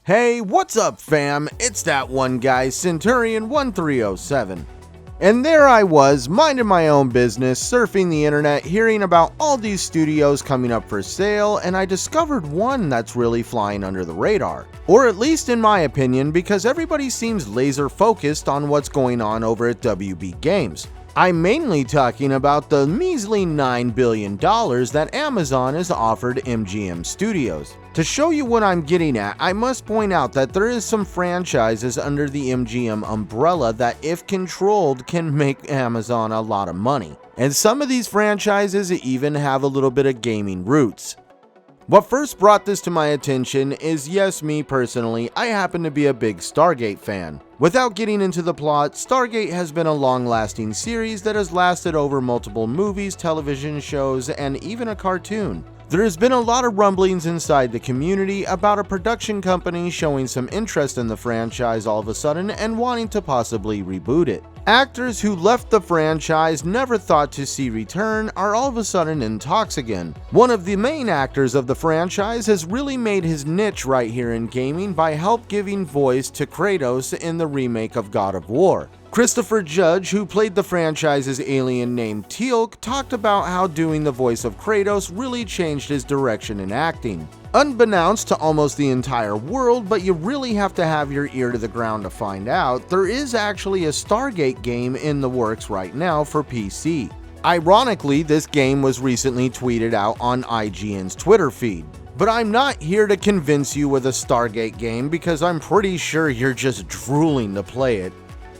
Hey, what's up fam? It's that one guy, Centurion1307. And there I was, minding my own business, surfing the internet, hearing about all these studios coming up for sale, and I discovered one that's really flying under the radar. Or at least in my opinion, because everybody seems laser focused on what's going on over at WB Games. I'm mainly talking about the measly $9 billion that Amazon has offered MGM Studios. To show you what I'm getting at, I must point out that there is some franchises under the MGM umbrella that, if controlled, can make Amazon a lot of money. And some of these franchises even have a little bit of gaming roots. What first brought this to my attention is, yes, me personally, I happen to be a big StarGate fan. Without getting into the plot, StarGate has been a long-lasting series that has lasted over multiple movies, television shows, and even a cartoon. There has been a lot of rumblings inside the community about a production company showing some interest in the franchise all of a sudden and wanting to possibly reboot it. Actors who left the franchise never thought to see return are all of a sudden in talks again. One of the main actors of the franchise has really made his niche right here in gaming by help giving voice to Kratos in the remake of God of War. Christopher Judge, who played the franchise's alien named Teal'c, talked about how doing the voice of Kratos really changed his direction in acting. Unbeknownst to almost the entire world, but you really have to have your ear to the ground to find out, there is actually a StarGate game in the works right now for PC. Ironically, this game was recently tweeted out on IGN's Twitter feed. But I'm not here to convince you with a StarGate game because I'm pretty sure you're just drooling to play it.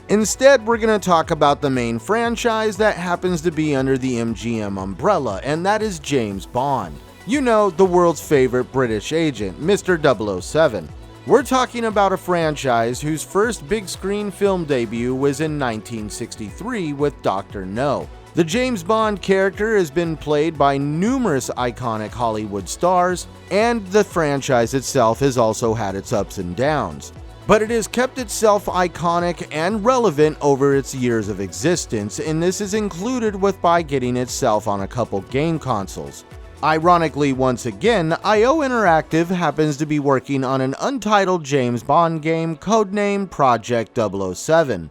Instead, we're going to talk about the main franchise that happens to be under the MGM umbrella, and that is James Bond. You know, the world's favorite British agent, Mr. 007. We're talking about a franchise whose first big screen film debut was in 1963 with Dr. No. The James Bond character has been played by numerous iconic Hollywood stars, and the franchise itself has also had its ups and downs. But it has kept itself iconic and relevant over its years of existence, and this is included by getting itself on a couple game consoles. Ironically, once again, IO Interactive happens to be working on an untitled James Bond game codenamed Project 007.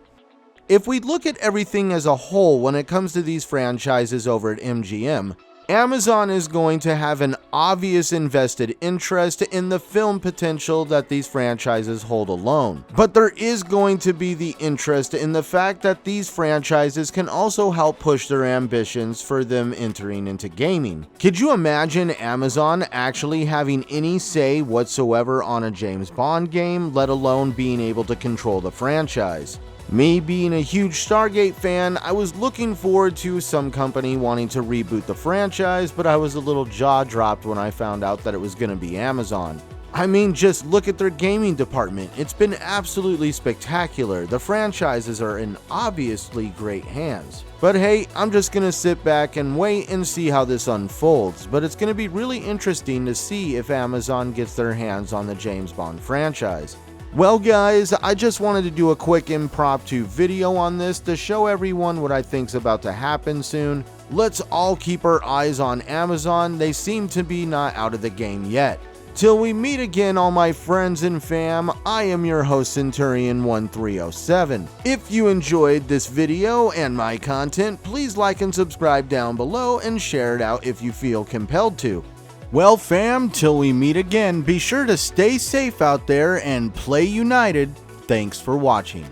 If we look at everything as a whole when it comes to these franchises over at MGM, Amazon is going to have an obvious invested interest in the film potential that these franchises hold alone. But there is going to be the interest in the fact that these franchises can also help push their ambitions for them entering into gaming. Could you imagine Amazon actually having any say whatsoever on a James Bond game, let alone being able to control the franchise? Me being a huge StarGate fan, I was looking forward to some company wanting to reboot the franchise, but I was a little jaw-dropped when I found out that it was going to be Amazon. I mean, just look at their gaming department. It's been absolutely spectacular. The franchises are in obviously great hands. But hey, I'm just going to sit back and wait and see how this unfolds, but it's going to be really interesting to see if Amazon gets their hands on the James Bond franchise. Well guys, I just wanted to do a quick impromptu video on this to show everyone what I think's about to happen soon. Let's all keep our eyes on Amazon. They seem to be not out of the game yet. Till we meet again, all my friends and fam, I am your host Centurion1307. If you enjoyed this video and my content, please like and subscribe down below and share it out if you feel compelled to. Well fam, till we meet again, be sure to stay safe out there and play united. Thanks for watching.